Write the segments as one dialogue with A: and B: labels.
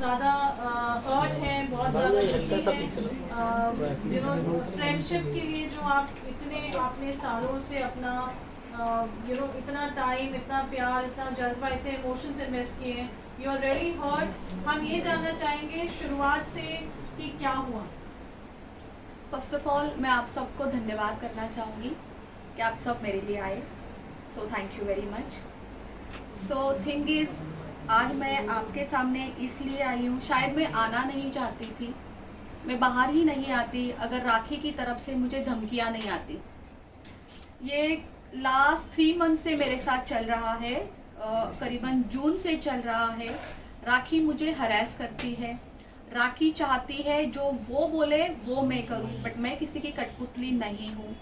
A: ज़्यादा हर्ट हैं, बहुत ज़्यादा दुखी हैं। फ्रेंडशिप के लिए जो आप आपने सालों से अपना इतना टाइम, इतना प्यार, इतना जज्बा, इतने इमोशंस इन्वेस्ट किए हैं, यू आर रियली हर्ट। हम ये जानना चाहेंगे शुरुआत से कि क्या हुआ।
B: फर्स्ट ऑफ ऑल मैं आप सबको धन्यवाद करना चाहूँगी कि आप सब मेरे लिए आए, so thank you very much. So thing is, आज मैं आपके सामने इसलिए आई हूँ, शायद मैं आना नहीं चाहती थी, मैं बाहर ही नहीं आती अगर राखी की तरफ से मुझे धमकियाँ नहीं आती। ये लास्ट 3 मंथ से मेरे साथ चल रहा है, करीबन जून से चल रहा है। राखी मुझे हरास करती है, राखी चाहती है जो वो बोले वो मैं करूं, बट मैं किसी की कठपुतली नहीं हूं।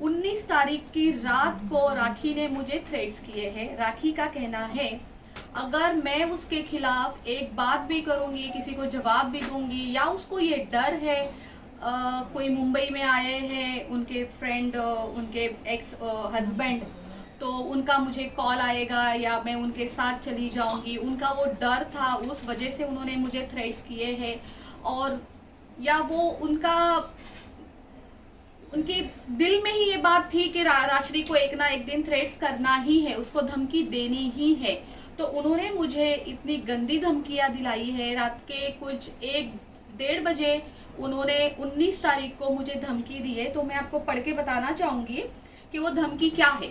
B: 19 तारीख की रात को राखी ने मुझे थ्रेट्स किए हैं। राखी का कहना है अगर मैं उसके खिलाफ एक बात भी करूंगी, किसी को जवाब भी दूंगी, या उसको ये डर है, कोई मुंबई में आए हैं उनके फ्रेंड, उनके एक्स हस्बैंड, तो उनका मुझे कॉल आएगा या मैं उनके साथ चली जाऊंगी, उनका वो डर था, उस वजह से उन्होंने मुझे थ्रेट्स किए हैं। और या वो उनके दिल में ही ये बात थी कि राश्री को एक ना एक दिन थ्रेट्स करना ही है, उसको धमकी देनी ही है। तो उन्होंने मुझे इतनी गंदी धमकियां दिलाई है। रात के कुछ 1-1:30 बजे उन्होंने 19 तारीख को मुझे धमकी दी है। तो मैं आपको पढ़ के बताना चाहूंगी कि वो धमकी क्या है।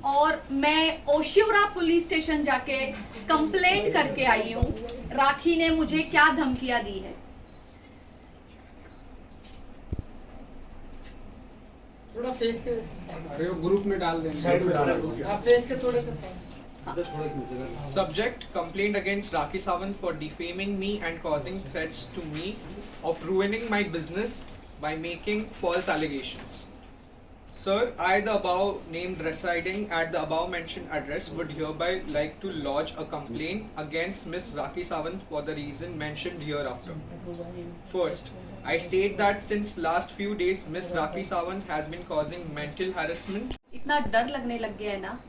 B: और मैं ओशिवरा पुलिस स्टेशन जाके कंप्लेंट करके आई हूँ, राखी ने मुझे क्या धमकियां दी है।
C: थोड़ा फेस के
D: अरे वो ग्रुप में डाल देंगे,
C: साइड में डाल, आप फेस के थोड़े से side.
E: Subject: complaint against Rakhi Sawant for defaming me and causing threats to me of ruining my business by making false allegations. Sir, I, the above named residing at the above mentioned address, would hereby like to lodge a complaint against Miss Rakhi Sawant for the reason mentioned hereafter. First, I state that since last few days Miss Rakhi Sawant has been causing mental harassment.
B: इतना डर लगने लग गया है ना।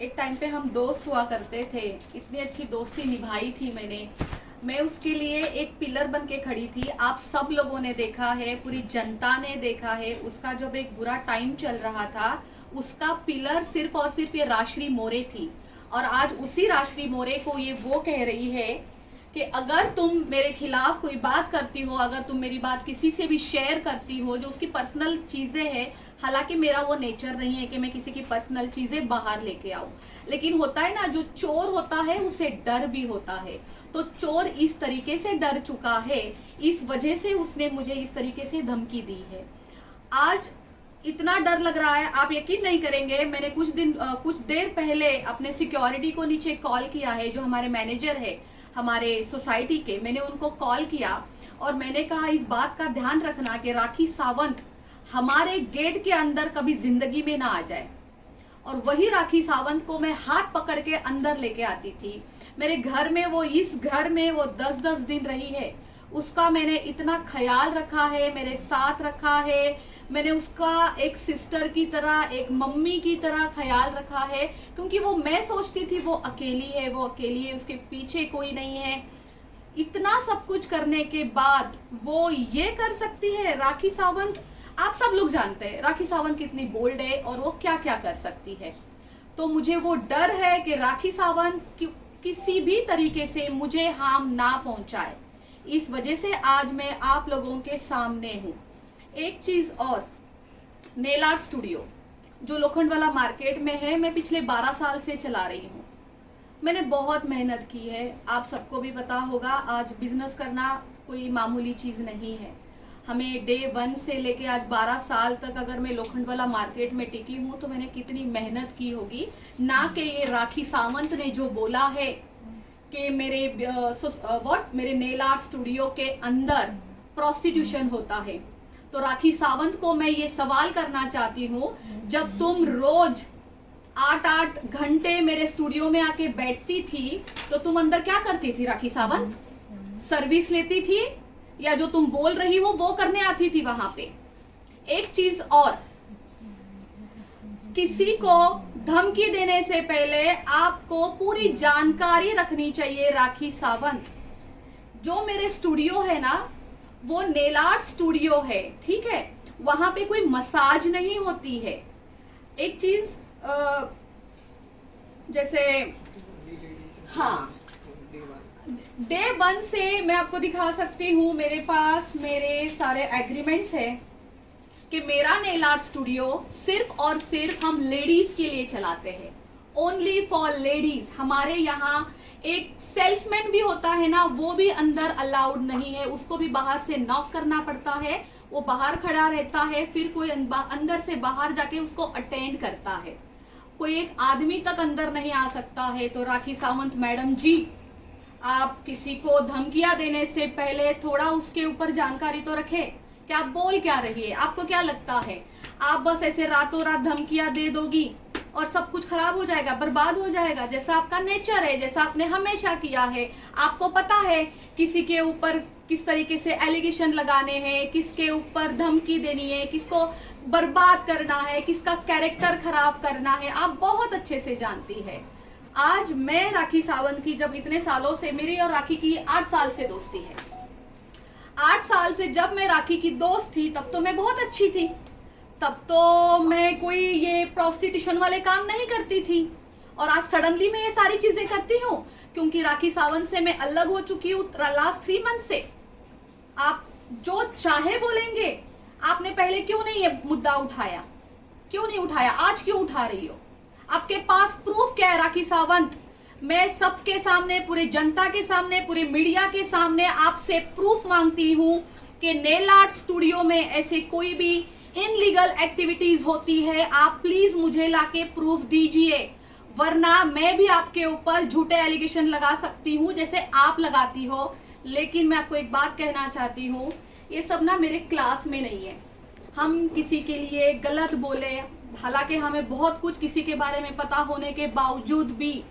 B: एक time पे हम दोस्त हुआ करते थे, इतनी अच्छी दोस्ती निभाई थी मैं उसके लिए एक पिलर बन के खड़ी थी। आप सब लोगों ने देखा है, पूरी जनता ने देखा है, उसका जब एक बुरा टाइम चल रहा था उसका पिलर सिर्फ और सिर्फ ये राश्री मोरे थी। और आज उसी राश्री मोरे को ये वो कह रही है कि अगर तुम मेरे खिलाफ कोई बात करती हो, अगर तुम मेरी बात किसी से भी शेयर करती हो जो उसकी पर्सनल चीज़ें हैं, हालांकि मेरा वो नेचर नहीं है कि मैं किसी की पर्सनल चीज़ें बाहर लेके आऊँ, लेकिन होता है ना, जो चोर होता है उसे डर भी होता है। तो चोर इस तरीके से डर चुका है, इस वजह से उसने मुझे इस तरीके से धमकी दी है। आज इतना डर लग रहा है, आप यकीन नहीं करेंगे, मैंने कुछ देर पहले अपने सिक्योरिटी को नीचे कॉल किया है, जो हमारे मैनेजर है हमारे सोसाइटी के, मैंने उनको कॉल किया और मैंने कहा इस बात का ध्यान रखना कि राखी सावंत हमारे गेट के अंदर कभी जिंदगी में ना आ जाए। और वही राखी सावंत को मैं हाथ पकड़ के अंदर लेके आती थी। मेरे घर में वो, इस घर में वो 10-10 दिन रही है, उसका मैंने इतना ख्याल रखा है, मेरे साथ रखा है, मैंने उसका एक सिस्टर की तरह, एक मम्मी की तरह ख्याल रखा है, क्योंकि वो, मैं सोचती थी वो अकेली है, उसके पीछे कोई नहीं है। इतना सब कुछ करने के बाद वो ये कर सकती है राखी सावंत। आप सब लोग जानते हैं राखी सावंत कितनी बोल्ड है और वो क्या क्या कर सकती है। तो मुझे वो डर है कि राखी सावंत किसी भी तरीके से मुझे हार्म ना पहुंचाए, इस वजह से आज मैं आप लोगों के सामने हूँ। एक चीज और, नेल आर्ट स्टूडियो जो लोखंडवाला मार्केट में है, मैं पिछले 12 साल से चला रही हूँ। मैंने बहुत मेहनत की है, आप सबको भी पता होगा। आज बिजनेस करना कोई मामूली चीज नहीं है। हमें डे 1 से लेके आज 12 साल तक अगर मैं लोखंडवाला मार्केट में टिकी हूँ तो मैंने कितनी मेहनत की होगी। ना कि ये राखी सावंत ने जो बोला है कि मेरे नेल आर्ट स्टूडियो के अंदर प्रोस्टिट्यूशन होता है। तो राखी सावंत को मैं ये सवाल करना चाहती हूँ, जब तुम रोज 8-8 घंटे मेरे स्टूडियो में आके बैठती थी तो तुम अंदर क्या करती थी राखी सावंत? सर्विस लेती थी या जो तुम बोल रही हो वो करने आती थी वहां पे? एक चीज और, किसी को धमकी देने से पहले आपको पूरी जानकारी रखनी चाहिए। राखी सावंत, जो मेरे स्टूडियो है ना, वो नेल आर्ट स्टूडियो है, ठीक है। वहां पे कोई मसाज नहीं होती है। एक चीज जैसे, हाँ, डे 1 से मैं आपको दिखा सकती हूँ, मेरे पास मेरे सारे एग्रीमेंट्स है कि मेरा नेल आर्ट स्टूडियो सिर्फ और सिर्फ हम लेडीज के लिए चलाते हैं, ओनली फॉर लेडीज। हमारे यहाँ एक सेल्समैन भी होता है ना, वो भी अंदर अलाउड नहीं है, उसको भी बाहर से नॉक करना पड़ता है। वो बाहर खड़ा रहता है, फिर कोई अंदर से बाहर जाके उसको अटेंड करता है। कोई एक आदमी तक अंदर नहीं आ सकता है। तो राखी सावंत मैडम जी, आप किसी को धमकियां देने से पहले थोड़ा उसके ऊपर जानकारी तो रखें कि आप बोल क्या रही है। आपको क्या लगता है आप बस ऐसे रातों रात धमकियां दे दोगी और सब कुछ खराब हो जाएगा, बर्बाद हो जाएगा, जैसा आपका नेचर है, जैसा आपने हमेशा किया है। आपको पता है किसी के ऊपर किस तरीके से एलिगेशन लगाने हैं, किसके ऊपर धमकी देनी है, किसको बर्बाद करना है, किसका कैरेक्टर खराब करना है, आप बहुत अच्छे से जानती है। आज मैं राखी सावंत की, जब इतने सालों से मेरी और राखी की 8 साल से दोस्ती है, 8 साल से जब मैं राखी की दोस्त थी तब तो मैं बहुत अच्छी थी, तब तो मैं कोई ये प्रोस्टिट्यूशन वाले काम नहीं करती थी। और आज सडनली मैं ये सारी चीजें करती हूँ क्योंकि राखी सावंत से मैं अलग हो चुकी हूँ लास्ट 3 मंथ से। आप जो चाहे बोलेंगे, आपने पहले क्यों नहीं ये मुद्दा उठाया, क्यों नहीं उठाया, आज क्यों उठा रही हो? आपके पास प्रूफ क्या है राखी सावंत? मैं सबके सामने, पूरे जनता के सामने, पूरे मीडिया के सामने आपसे प्रूफ मांगती हूँ कि नेल आर्ट स्टूडियो में ऐसे कोई भी इनलीगल एक्टिविटीज होती है। आप प्लीज मुझे लाके प्रूफ दीजिए, वरना मैं भी आपके ऊपर झूठे एलिगेशन लगा सकती हूँ जैसे आप लगाती हो। लेकिन मैं आपको एक बात कहना चाहती हूँ, ये सब ना मेरे क्लास में नहीं है। हम किसी के लिए गलत बोले, हालांकि हमें बहुत कुछ किसी के बारे में पता होने के बावजूद भी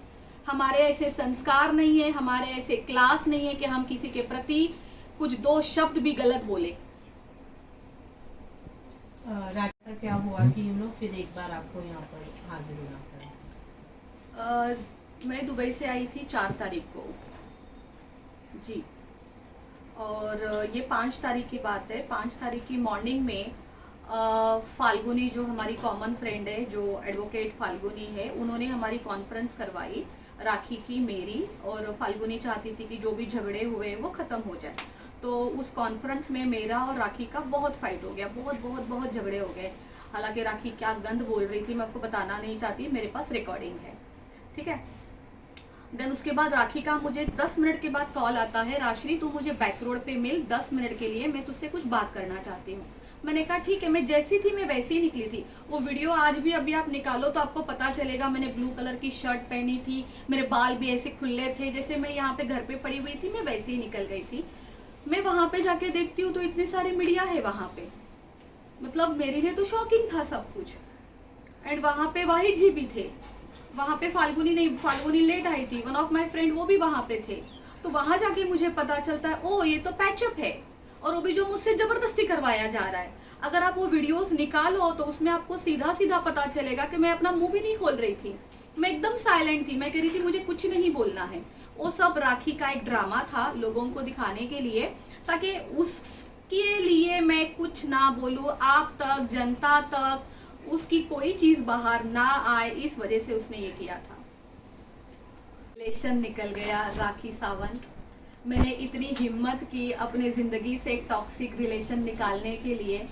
B: हमारे ऐसे संस्कार नहीं है, हमारे ऐसे क्लास नहीं है कि हम किसी के प्रति कुछ 2 शब्द भी गलत बोले।
F: राजा क्या हुआ कि फिर एक बार आपको यहाँ पर हाजिर होना पड़ा?
B: मैं दुबई से आई थी 4 तारीख को जी, और ये 5 तारीख की बात है। 5 तारीख की मॉर्निंग में फाल्गुनी, जो हमारी कॉमन फ्रेंड है, जो एडवोकेट फाल्गुनी है, उन्होंने हमारी कॉन्फ्रेंस करवाई राखी की, मेरी। और फाल्गुनी चाहती थी कि जो भी झगड़े हुए वो ख़त्म हो जाए। तो उस कॉन्फ्रेंस में मेरा और राखी का बहुत फाइट हो गया, बहुत झगड़े हो गए। हालांकि राखी क्या गंद बोल रही थी मैं आपको बताना नहीं चाहती, मेरे पास रिकॉर्डिंग है, ठीक है। देन उसके बाद राखी का मुझे 10 मिनट के बाद कॉल आता है, राशि तू मुझे बैक रोड पे मिल 10 मिनट के लिए, मैं तुझसे कुछ बात करना चाहती हूँ। मैंने कहा ठीक है। मैं जैसी थी मैं वैसी ही निकली थी। वो वीडियो आज भी अभी आप निकालो तो आपको पता चलेगा, मैंने ब्लू कलर की शर्ट पहनी थी, मेरे बाल भी ऐसे खुले थे, जैसे मैं यहाँ पे घर पे पड़ी हुई थी मैं वैसे ही निकल गई थी। मैं वहां पे जाके देखती हूँ तो इतने सारे मीडिया है वहां पे, मतलब मेरे लिए तो शॉकिंग था सब कुछ। एंड वहां पे वाहिद जी भी थे, वहां पे फाल्गुनी लेट आई थी, वन ऑफ माय फ्रेंड वो भी वहां पे थे। तो वहां जाके मुझे पता चलता है ओ ये तो पैचअप है, और वो भी जो मुझसे जबरदस्ती करवाया जा रहा है। अगर आप वो वीडियोस निकालो तो उसमें आपको सीधा सीधा पता चलेगा कि मैं अपना मुंह भी नहीं खोल रही थी, मैं एकदम साइलेंट थी। मैं कह रही थी मुझे कुछ नहीं बोलना है। वो सब राखी का एक ड्रामा था लोगों को दिखाने के लिए, ताकि उसके लिए मैं कुछ ना बोलूं, आप तक, जनता तक उसकी कोई चीज बाहर ना आए, इस वजह से उसने ये किया था। रिलेशन निकल गया राखी सावंत। मैंने इतनी हिम्मत की अपने जिंदगी से एक टॉक्सिक रिलेशन निकालने के लिए।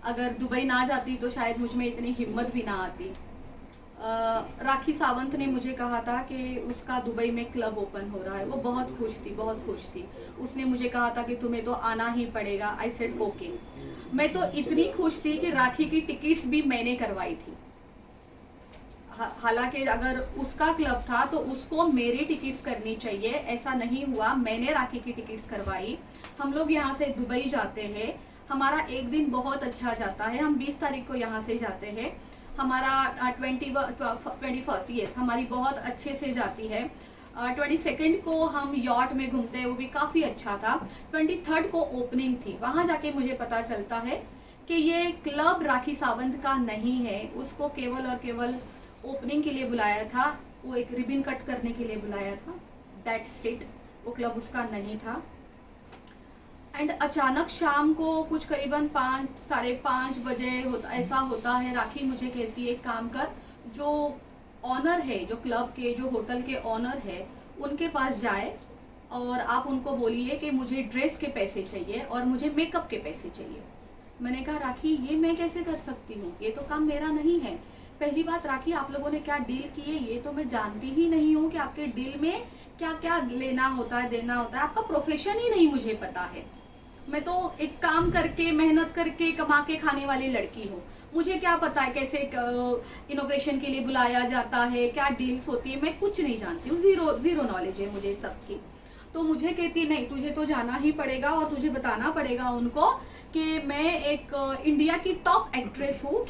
B: अगर दुबई ना जाती तो शायद मुझ में इतनी हिम्मत भी ना आती। राखी सावंत ने मुझे कहा था कि उसका दुबई में क्लब ओपन हो रहा है। वो बहुत खुश थी। उसने मुझे कहा था कि तुम्हें तो आना ही पड़ेगा। I said okay. मैं तो इतनी खुश थी कि राखी की टिकट्स भी मैंने करवाई थी। हालांकि अगर उसका क्लब था तो उसको मेरी टिकट्स करनी चाहिए, ऐसा नहीं हुआ। मैंने राखी की टिकट्स करवाई। हम लोग यहाँ से दुबई जाते हैं, हमारा एक दिन बहुत अच्छा जाता है। हम 20 तारीख को यहाँ से जाते हैं, हमारा 21st यस हमारी बहुत अच्छे से जाती है। 22nd को हम यॉट में घूमते हैं, वो भी काफ़ी अच्छा था। 23rd को ओपनिंग थी। वहाँ जाके मुझे पता चलता है कि ये क्लब राखी सावंत का नहीं है, उसको केवल और केवल ओपनिंग के लिए बुलाया था, वो एक रिबन कट करने के लिए बुलाया था, दैट्स इट। वो क्लब उसका नहीं था। एंड अचानक शाम को कुछ करीबन 5 साढ़े 5 बजे ऐसा होता है, राखी मुझे कहती है एक काम कर, जो ऑनर है, जो क्लब के, जो होटल के ऑनर है, उनके पास जाए और आप उनको बोलिए कि मुझे ड्रेस के पैसे चाहिए और मुझे मेकअप के पैसे चाहिए। मैंने कहा राखी ये मैं कैसे कर सकती हूँ, ये तो काम मेरा नहीं है। पहली बात राखी, आप लोगों ने क्या डील की है ये तो मैं जानती ही नहीं हूँ कि आपके डील में क्या क्या लेना होता है, देना होता है, आपका प्रोफेशन ही नहीं मुझे पता है। मैं तो एक काम करके, मेहनत करके, कमा के खाने वाली लड़की हूँ, मुझे क्या पता है कैसे इनोग्रेशन के लिए बुलाया जाता है, क्या डील्स होती है, मैं कुछ नहीं जानती हूँ, जीरो नॉलेज है मुझे सबकी। तो मुझे कहती नहीं, तुझे तो जाना ही पड़ेगा और तुझे बताना पड़ेगा उनको कि मैं एक इंडिया की टॉप एक्ट्रेस हूँ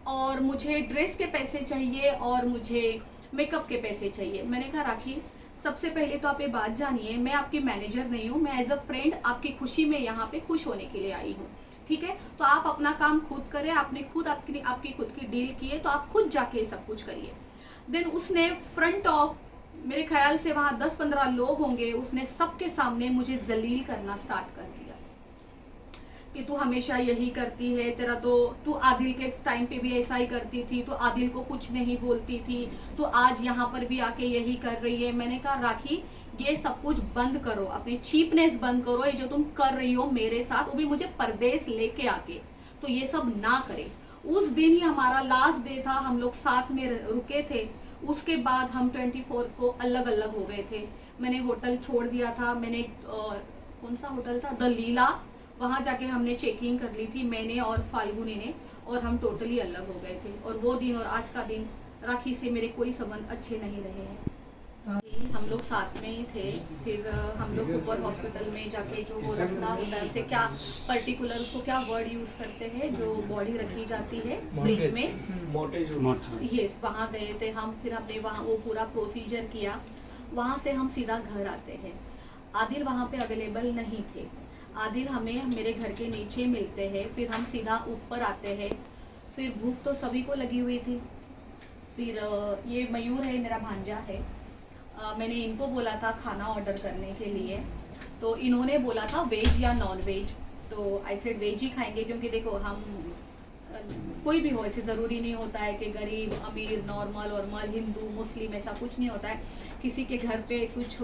B: और मुझे ड्रेस के पैसे चाहिए और मुझे मेकअप के पैसे चाहिए। मैंने कहा राखी, सबसे पहले तो आप ये बात जानिए, मैं आपकी मैनेजर नहीं हूँ, मैं एज अ फ्रेंड आपकी खुशी में यहाँ पे खुश होने के लिए आई हूँ, ठीक है? तो आप अपना काम खुद करें, आपने खुद आपकी खुद की डील की है तो आप खुद जाके सब कुछ करिए। देन उसने फ्रंट ऑफ, मेरे ख्याल से वहाँ 10-15 लोग होंगे, उसने सबके सामने मुझे जलील करना स्टार्ट कर दिया कि तू हमेशा यही करती है, तेरा तो, तू आदिल के टाइम पे भी ऐसा ही करती थी, तू आदिल को कुछ नहीं बोलती थी, तू आज यहाँ पर भी आके यही कर रही है। मैंने कहा राखी ये सब कुछ बंद करो, अपनी चीपनेस बंद करो, ये जो तुम कर रही हो मेरे साथ, वो भी मुझे परदेश लेके आके, तो ये सब ना करे। उस दिन ही हमारा लास्ट डे था, हम लोग साथ में रुके थे, उसके बाद हम 24 को अलग अलग हो गए थे। मैंने होटल छोड़ दिया था, मैंने कौन सा होटल था, द लीला, वहाँ जाके हमने चेकिंग कर ली थी, मैंने और फाल्गुनी ने, और हम टोटली अलग हो गए थे। और वो दिन और आज का दिन राखी से मेरे कोई संबंध अच्छे नहीं रहे हैं। हम लोग साथ में ही थे। फिर हम लोग ऊपर हॉस्पिटल में जाके जो वो रखना होता है, उसे क्या पर्टिकुलर, उसको क्या वर्ड यूज करते हैं, जो बॉडी रखी जाती है फ्रिज में, यस, वहाँ गए थे हम। फिर हमने वहाँ वो पूरा प्रोसीजर किया। वहाँ से हम सीधा घर आते हैं। आदिल वहाँ पे अवेलेबल नहीं थे। आदिल हमें मेरे घर के नीचे मिलते हैं, फिर हम सीधा ऊपर आते हैं। फिर भूख तो सभी को लगी हुई थी। फिर ये मयूर है, मेरा भांजा है, मैंने इनको बोला था खाना ऑर्डर करने के लिए, तो इन्होंने बोला था वेज या नॉन वेज, तो आई सेड वेज ही खाएंगे, क्योंकि देखो हम कोई भी हो, ऐसे ज़रूरी नहीं होता है कि गरीब अमीर नॉर्मल वॉर्मल हिंदू मुस्लिम, ऐसा कुछ नहीं होता है। किसी के घर पे कुछ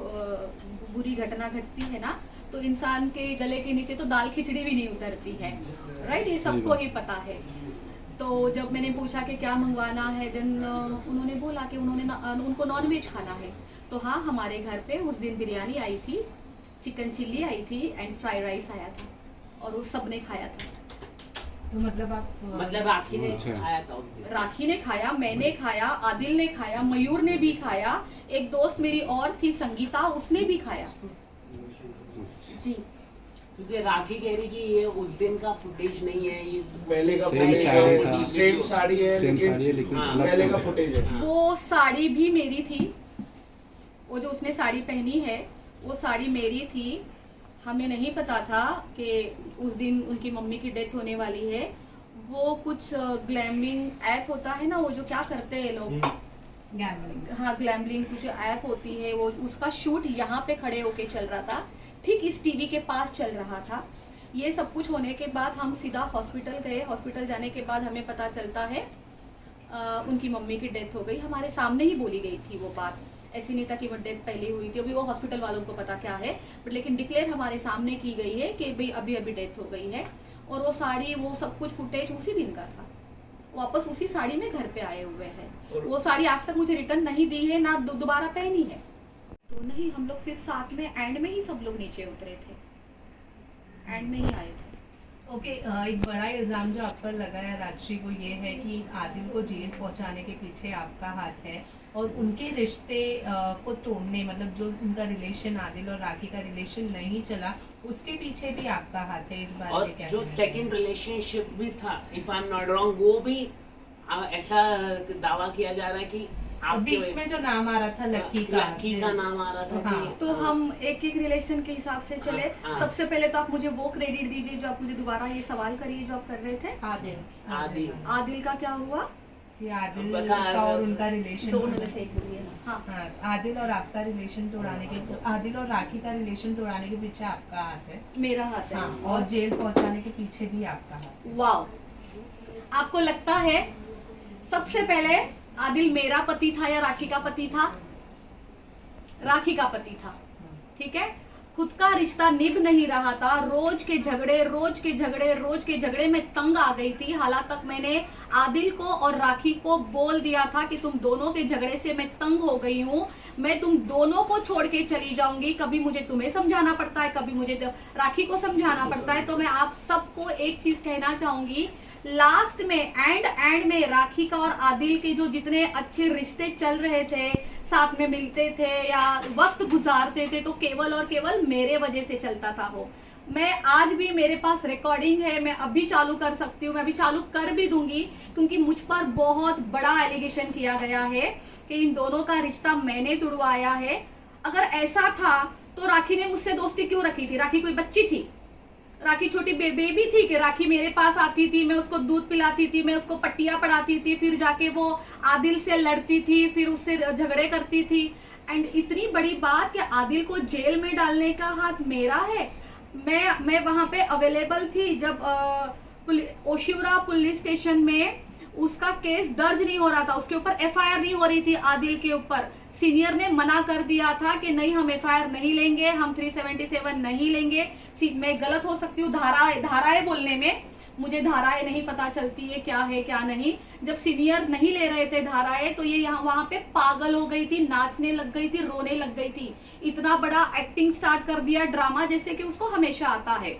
B: बुरी घटना घटती है ना, तो इंसान के गले के नीचे तो दाल खिचड़ी भी नहीं उतरती है, राइट, ये सबको ही पता है। तो जब मैंने पूछा कि क्या मंगवाना है, देन उन्होंने बोला कि उनको नॉन वेज खाना है। तो हाँ, हमारे घर पे उस दिन बिरयानी आई थी, चिकन चिल्ली आई थी एंड फ्राइड राइस आया था, और वो सब ने खाया था।
F: तो मतलब
C: राखी ने खाया था?
B: राखी ने खाया, मैंने खाया, आदिल ने खाया, मयूर ने भी खाया, एक दोस्त मेरी और थी संगीता, उसने भी खाया जी।
C: क्योंकि राखी कह रही कि ये उस दिन का फुटेज नहीं है, ये
G: पहले का
H: सेम साड़ी था,
G: सेम साड़ी है लेकिन पहले का फुटेज है।
B: वो साड़ी भी मेरी थी, वो जो उसने साड़ी पहनी है वो साड़ी मेरी थी। हमें नहीं पता था कि उस दिन उनकी मम्मी की डेथ होने वाली है। वो कुछ ग्लैमरिंग ऐप होता है ना, वो जो क्या करते हैं लोग, हाँ ग्लैमरिंग कुछ ऐप होती है, वो उसका शूट यहाँ पे खड़े होके चल रहा था, ठीक इस टीवी के पास चल रहा था। ये सब कुछ होने के बाद हम सीधा हॉस्पिटल गए। हॉस्पिटल जाने के बाद हमें पता चलता है उनकी मम्मी की डेथ हो गई। हमारे सामने ही बोली गई थी वो बात, ऐसी नहीं था कि वो डेथ पहले हुई थी, अभी वो हॉस्पिटल वालों को पता क्या है, बट लेकिन डिक्लेयर हमारे सामने की गई है कि भाई अभी अभी डेथ हो गई है। और वो साड़ी, वो सब कुछ फुटेज उसी दिन का था, वापस उसी साड़ी में घर पे आए हुए हैं। वो साड़ी आज तक मुझे रिटर्न नहीं दी है, ना दोबारा पहनी है। तो नहीं, हम लोग फिर साथ में एंड में ही सब लोग नीचे उतरे थे, एंड में ही आए थे।
F: ओके, एक बड़ा इल्ज़ाम जो आप पर लगा है राजश्री, वो ये है कि आदिल को जेल पहुंचाने के पीछे आपका हाथ है, और उनके रिश्ते को तोड़ने, मतलब जो उनका रिलेशन आदिल और राखी का रिलेशन नहीं चला, उसके पीछे भी आपका हाथ है। इस बार
C: और
F: क्या
C: जो सेकंड रिलेशनशिप भी था, if I am not wrong, वो भी ऐसा दावा किया जा रहा है कि
F: बीच में जो नाम आ रहा था लक्की का
C: नाम आ रहा था।
F: हाँ,
B: तो हम एक एक रिलेशन के हिसाब से चले।
C: हाँ।
B: सबसे पहले तो आप मुझे वो क्रेडिट दीजिए जो आप मुझे दोबारा ये सवाल करिए जो आप कर रहे थे।
F: आदिल
B: आदिल का क्या हुआ?
F: कि आदिल
C: बता
F: का और उनका रिलेशन
B: दोनों में से एक बोलिए ना। हाँ,
F: हाँ, आदिल और आपका रिलेशन तोड़ाने के आदिल और राखी का रिलेशन तोड़ाने के पीछे आपका हाथ है।
B: मेरा हाथ है।
F: हाँ, और जेल पहुंचाने के पीछे भी आपका हाथ है।
B: वाओ, आपको लगता है सबसे पहले आदिल मेरा पति था या राखी का पति था? राखी का पति था, ठीक है। खुद का रिश्ता निभ नहीं रहा था, रोज के झगड़े में तंग आ गई थी। हालांकि तक मैंने आदिल को और राखी को बोल दिया था कि तुम दोनों के झगड़े से मैं तंग हो गई हूँ, मैं तुम दोनों को छोड़ के चली जाऊंगी। कभी मुझे तुम्हें समझाना पड़ता है, कभी मुझे राखी को समझाना पड़ता है। तो मैं आप सबको एक चीज कहना चाहूंगी, लास्ट में एंड में राखी का और आदिल के जो जितने अच्छे रिश्ते चल रहे थे, साथ में मिलते थे या वक्त गुजारते थे, तो केवल और केवल मेरे वजह से चलता था वो। मैं आज भी, मेरे पास रिकॉर्डिंग है, मैं अभी चालू कर सकती हूँ, मैं अभी चालू कर भी दूंगी, क्योंकि मुझ पर बहुत बड़ा एलिगेशन किया गया है कि इन दोनों का रिश्ता मैंने तुड़वाया है। अगर ऐसा था तो राखी ने मुझसे दोस्ती क्यों रखी थी? राखी कोई बच्ची थी? राखी छोटी बेबी थी कि राखी मेरे पास आती थी, मैं उसको दूध पिलाती थी, मैं उसको पट्टियां पढ़ाती थी, फिर जाके वो आदिल से लड़ती थी, फिर उससे झगड़े करती थी। एंड इतनी बड़ी बात कि आदिल को जेल में डालने का हाथ मेरा है। मैं वहां पे अवेलेबल थी जब ओशिवरा पुलिस स्टेशन में उसका केस दर्ज नहीं हो रहा था, उसके ऊपर FIR नहीं हो रही थी आदिल के ऊपर। सीनियर ने मना कर दिया था कि नहीं, हम FIR नहीं लेंगे, हम 377 नहीं लेंगे। मैं गलत हो सकती हूँ धाराएं बोलने में, मुझे धाराएं नहीं पता चलती है क्या है क्या नहीं। जब सीनियर नहीं ले रहे थे धाराएं, तो ये यहाँ वहां पे पागल हो गई थी, नाचने लग गई थी, रोने लग गई थी। इतना बड़ा एक्टिंग स्टार्ट कर दिया, ड्रामा जैसे कि उसको हमेशा आता है।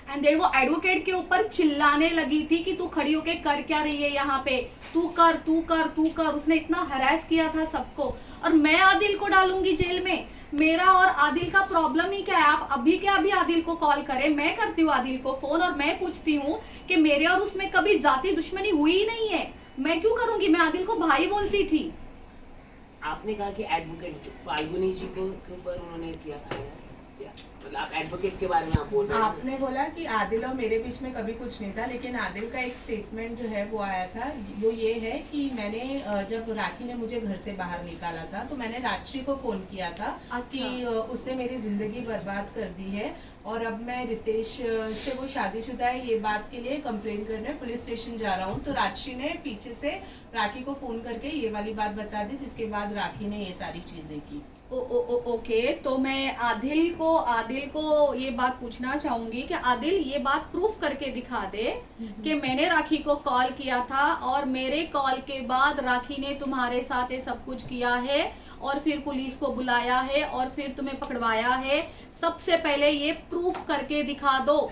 B: एंड देन वो एडवोकेट के ऊपर चिल्लाने लगी थी कि तू खड़ी होके कर क्या रही है यहाँ पे, तू कर। उसने इतना हरास किया था सबको, और मैं आदिल को डालूंगी जेल में? मेरा और आदिल का प्रॉब्लम ही क्या है? आप अभी के अभी आदिल को कॉल करें, मैं करती हूँ आदिल को फोन और मैं पूछती हूँ कि मेरे और उसमें कभी जाति दुश्मनी हुई ही नहीं है, मैं क्यों करूंगी? मैं आदिल को भाई बोलती थी।
C: आपने कहा कि एडवोकेट फाल्गुनी जी को के ऊपर उन्होंने किया था, मतलब आप एडवोकेट के बारे में आप बोल रहे हैं?
F: आपने बोला कि आदिल और मेरे बीच में कभी कुछ नहीं था, लेकिन आदिल का एक स्टेटमेंट जो है वो आया था, वो ये है कि मैंने जब राखी ने मुझे घर से बाहर निकाला था तो मैंने राक्षी को फोन किया था कि उसने मेरी जिंदगी बर्बाद कर दी है और अब मैं रितेश से, वो शादीशुदा है, ये बात के लिए कंप्लेन करने पुलिस स्टेशन जा रहा हूँ। तो राक्षी ने पीछे से राखी को फोन करके ये वाली बात बता दी, जिसके बाद राखी ने ये सारी चीजें की।
B: ओके, तो मैं आदिल को ये बात पूछना चाहूंगी कि आदिल ये बात प्रूफ करके दिखा दे कि मैंने राखी को कॉल किया था और मेरे कॉल के बाद राखी ने तुम्हारे साथ ये सब कुछ किया है और फिर पुलिस को बुलाया है और फिर तुम्हें पकड़वाया है। सबसे पहले ये प्रूफ करके दिखा दो।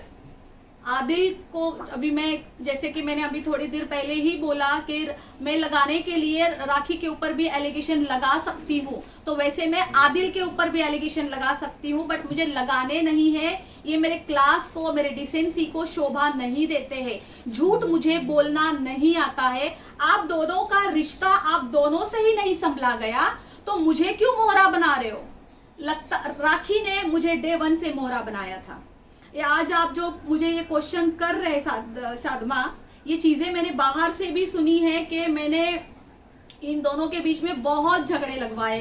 B: आदिल को अभी मैं, जैसे कि मैंने अभी थोड़ी देर पहले ही बोला कि मैं लगाने के लिए राखी के ऊपर भी एलिगेशन लगा सकती हूँ, तो वैसे मैं आदिल के ऊपर भी एलिगेशन लगा सकती हूँ, बट मुझे लगाने नहीं है। ये मेरे क्लास को, मेरे डिसेंसी को शोभा नहीं देते हैं। झूठ मुझे बोलना नहीं आता है। आप दोनों का रिश्ता आप दोनों से ही नहीं संभला गया, तो मुझे क्यों मोहरा बना रहे हो? लगता राखी ने मुझे डे 1 से मोहरा बनाया था। ये आज आप जो मुझे ये क्वेश्चन कर रहे साधमा, ये चीजें मैंने बाहर से भी सुनी है कि मैंने इन दोनों के बीच में बहुत झगड़े लगवाए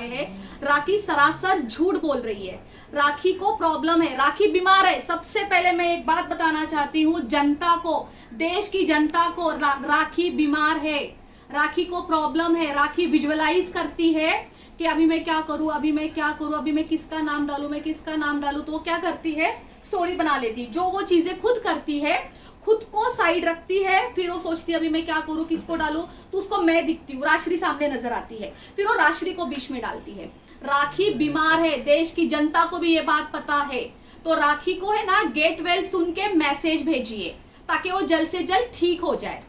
B: हैं। राखी सरासर झूठ बोल रही है। राखी को प्रॉब्लम है, राखी बीमार है। सबसे पहले मैं एक बात बताना चाहती हूँ जनता को, देश की जनता को, राखी बीमार है, राखी को प्रॉब्लम है। राखी विजुअलाइज करती है कि अभी मैं क्या करूं, अभी मैं किसका नाम डालूं, तो वो क्या करती है, स्टोरी बना लेती। जो वो चीजें खुद करती है, खुद को साइड रखती है, फिर वो सोचती है अभी मैं क्या करूं, किसको डालूं, तो उसको मैं दिखती हूँ, राश्री सामने नजर आती है, फिर वो राश्री को बीच में डालती है। राखी बीमार है, देश की जनता को भी ये बात पता है। तो राखी को है ना, गेट वेल सुन के मैसेज भेजिए ताकि वो जल्द से जल्द ठीक हो जाए।